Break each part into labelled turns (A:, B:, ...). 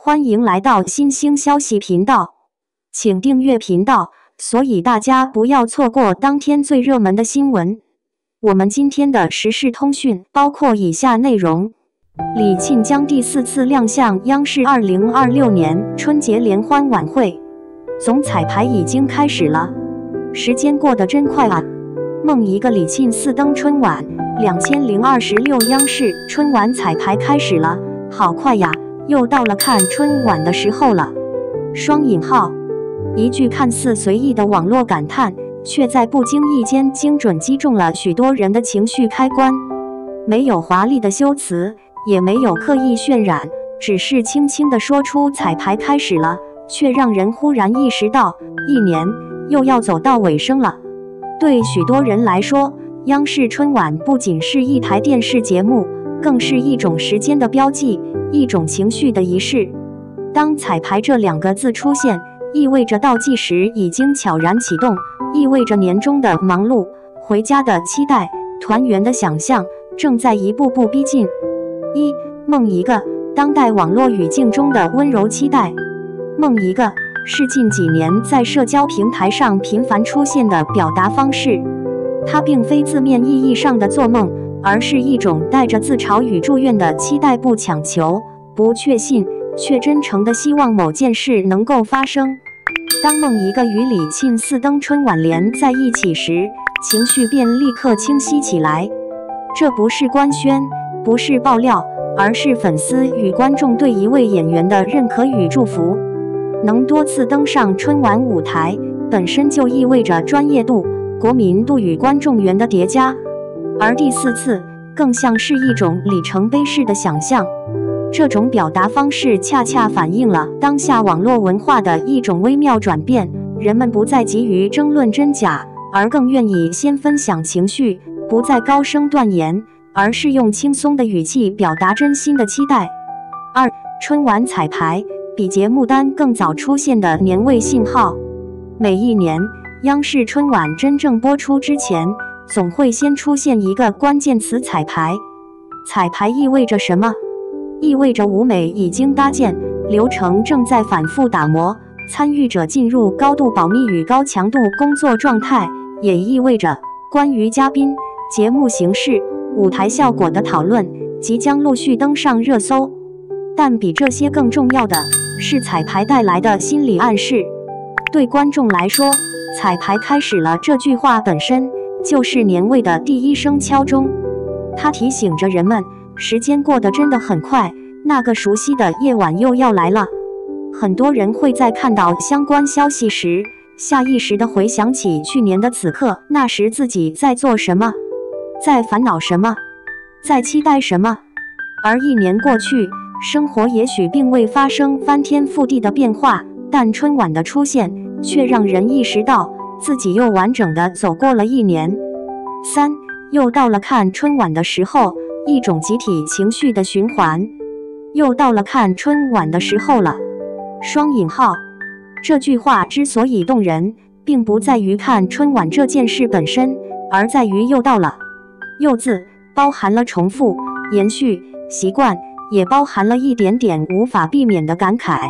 A: 歡迎來到新興消息頻道，請訂閱頻道，所以大家不要錯過當天最熱門的新聞。我們今天的時事通訊包括以下內容：李沁將第4次亮相央視2026年春節聯歡晚會，總彩排已經開始了，時間過得真快啊！夢一個李沁4登春晚，2026央視春晚彩排開始了，好快呀！又到了看春晚的時候了。雙引號，一句看似隨意的網絡感嘆，卻在不經意間精準擊中了許多人的情緒開關。沒有華麗的修辭，也沒有刻意渲染，只是輕輕地說出彩排開始了，卻讓人忽然意識到，一年又要走到尾聲了。對許多人來說，央視春晚不僅是一台電視節目，更是一種時間的標記，一種情緒的儀式。當彩排這2個字出現，意味着倒計時已經悄然啟動，意味着年終的忙碌、回家的期待、團圓的想象正在一步步逼近。夢一個，當代網絡語境中的溫柔期待。夢一個是近幾年在社交平台上頻繁出現的表達方式，它並非字面意義上的做夢，而是一種帶着自嘲與祝願的期待，不強求，不確信，卻真誠地希望某件事能夠發生。當夢一個與李沁4登春晚連在一起時，情緒便立刻清晰起來。這不是官宣，不是爆料，而是粉絲與觀眾對一位演員的認可與祝福。能多次登上春晚舞台，本身就意味着專業度、國民度與觀眾緣的疊加。而第4次更像是一種里程碑式的想象。這種表達方式恰恰反映了當下網絡文化的一種微妙轉變，人們不再急於爭論真假，而更願意先分享情緒，不再高聲斷言，而是用輕鬆的語氣表達真心的期待。春晚彩排，比節目單更早出現的年味信號。每一年，央視春晚真正播出之前，總會先出現一個關鍵詞彩排。彩排意味着什麼？意味着舞美已經搭建，流程正在反覆打磨，參與者進入高度保密與高強度工作狀態，也意味着關於嘉賓、節目形式、舞台效果的討論即將陸續登上熱搜。但比這些更重要的是彩排帶來的心理暗示。對觀眾來說，彩排開始了這句話本身就是年味的第一聲敲鐘，它提醒着人們，時間過得真的很快，那個熟悉的夜晚又要來了。很多人會在看到相關消息時，下意識地回想起去年的此刻，那時自己在做什麼，在煩惱什麼，在期待什麼。而一年過去，生活也許並未發生翻天覆地的變化，但春晚的出現卻讓人意識到自己又完整地走過了一年。又到了看春晚的時候，一種集體情緒的循環。又到了看春晚的時候了。雙引號，這句話之所以動人，並不在於看春晚這件事本身，而在於又到了。又字包含了重複、延續、習慣，也包含了一點點無法避免的感慨。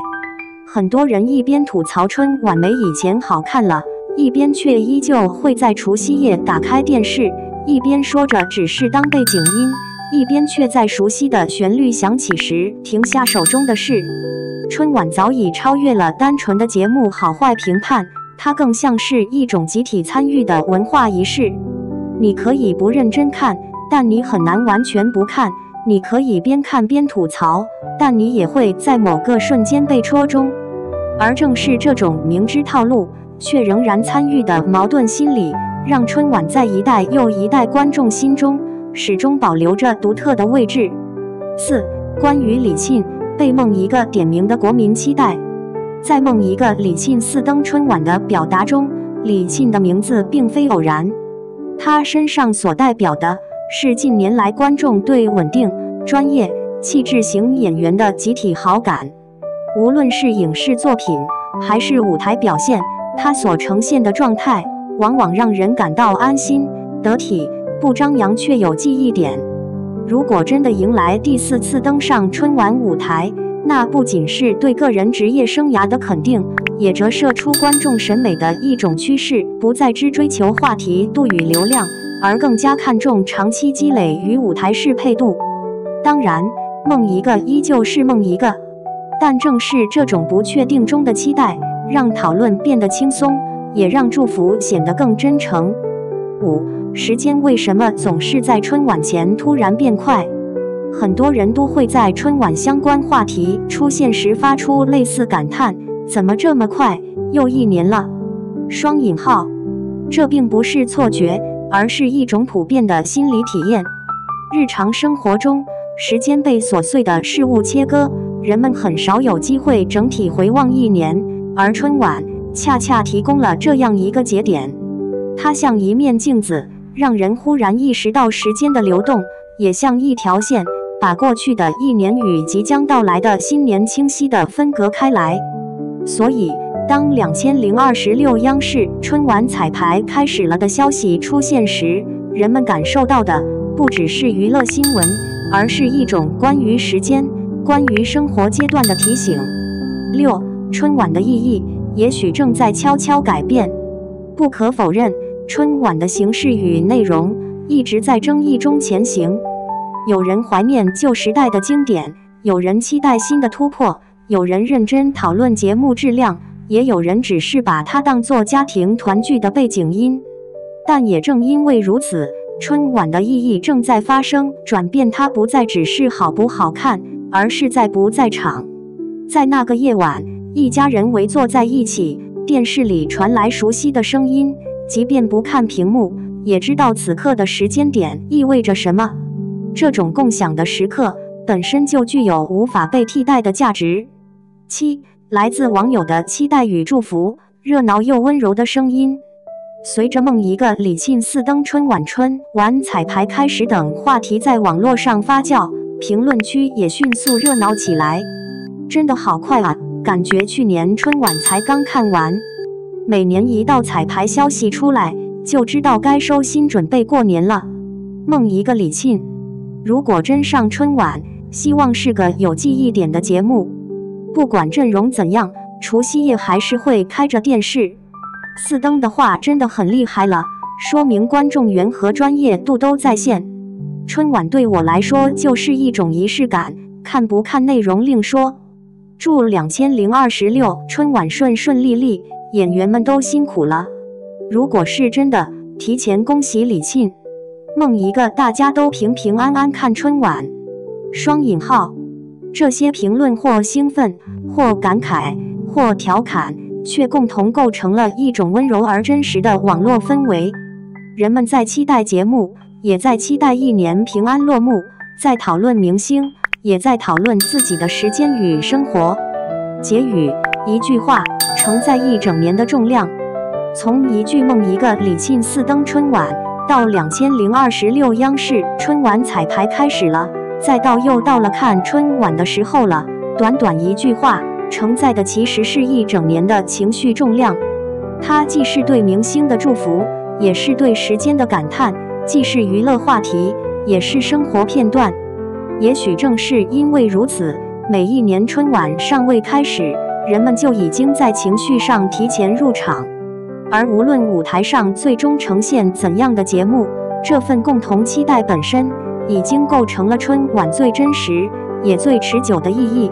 A: 很多人一邊吐槽春晚沒以前好看了，一邊卻依舊會在除夕夜打開電視，一邊說着只是當背景音，一邊卻在熟悉的旋律響起時停下手中的事。春晚早已超越了單純的節目好壞評判，它更像是一種集體參與的文化儀式。你可以不認真看，但你很難完全不看。你可以邊看邊吐槽，但你也會在某個瞬間被戳中。而正是這種明知套路卻仍然參與的矛盾心理，讓春晚在一代又一代觀眾心中始終保留着獨特的位置。關於李沁被夢一個點名的國民期待。在夢一個李沁4登春晚的表達中，李沁的名字並非偶然，他身上所代表的是近年來觀眾對穩定、專業、氣質型演員的集體好感。無論是影視作品還是舞台表現，他所呈現的狀態往往讓人感到安心、得體，不張揚卻有記憶點。如果真的迎來第4次登上春晚舞台，那不僅是對個人職業生涯的肯定，也折射出觀眾審美的一種趨勢，不再只追求話題度與流量，而更加看重長期積累與舞台適配度。當然，夢一個依舊是夢一個，但正是這種不確定中的期待，讓討論變得輕鬆，也讓祝福顯得更真誠。5. 時間為什麼總是在春晚前突然變快？很多人都會在春晚相關話題出現時發出類似感嘆：怎麼這麼快，又一年了？雙引號。這並不是錯覺，而是一種普遍的心理體驗。日常生活中，時間被瑣碎的事物切割，人們很少有機會整體回望一年，而春晚恰恰提供了這樣一個節點。它像一面鏡子，讓人忽然意識到時間的流動，也像一條線，把過去的一年與即將到來的新年清晰地分隔開來。所以，當2026央視春晚彩排開始了的消息出現時，人們感受到的不只是娛樂新聞，而是一種關於時間、關於生活階段的提醒。6. 春晚的意義也許正在悄悄改變。不可否認，春晚的形式與內容一直在爭議中前行。有人懷念舊時代的經典，有人期待新的突破，有人認真討論節目質量，也有人只是把它當作家庭團聚的背景音。但也正因為如此，春晚的意義正在發生轉變，它不再只是好不好看，而是在不在場。在那個夜晚，一家人圍坐在一起，電視裡傳來熟悉的聲音，即便不看屏幕，也知道此刻的時間點意味着什麼。這種共享的時刻本身就具有無法被替代的價值。7. 來自網友的期待與祝福，熱鬧又溫柔的聲音。隨着夢一個、李沁四登春晚彩排開始等話題在網絡上發酵，評論區也迅速熱鬧起來。真的好快啊，感覺去年春晚才剛看完。每年一到彩排消息出來，就知道該收心準備過年了。夢一個李沁，如果真上春晚，希望是個有記憶點的節目。不管陣容怎樣，除夕夜還是會開着電視。四登的話真的很厲害了，說明觀眾緣和專業度都在線。春晚對我來說就是一種儀式感，看不看內容另說。祝2026春晚順順利利，演員們都辛苦了。如果是真的，提前恭喜李沁、夢一個，大家都平平安安看春晚。雙引號。這些評論或興奮，或感慨，或調侃，卻共同構成了一種溫柔而真實的網絡氛圍。人們在期待節目，也在期待一年平安落幕，在討論明星，也在討論自己的時間與生活。結語：一句話承載一整年的重量。從一句夢一個李沁四登春晚，到2026央視春晚彩排開始了，再到又到了看春晚的時候了，短短一句話承載的其實是一整年的情緒重量。它既是對明星的祝福，也是對時間的感嘆，既是娛樂話題，也是生活片段。也許正是因為如此，每一年春晚尚未開始，人們就已經在情緒上提前入場。而無論舞台上最終呈現怎樣的節目，這份共同期待本身已經構成了春晚最真實也最持久的意義。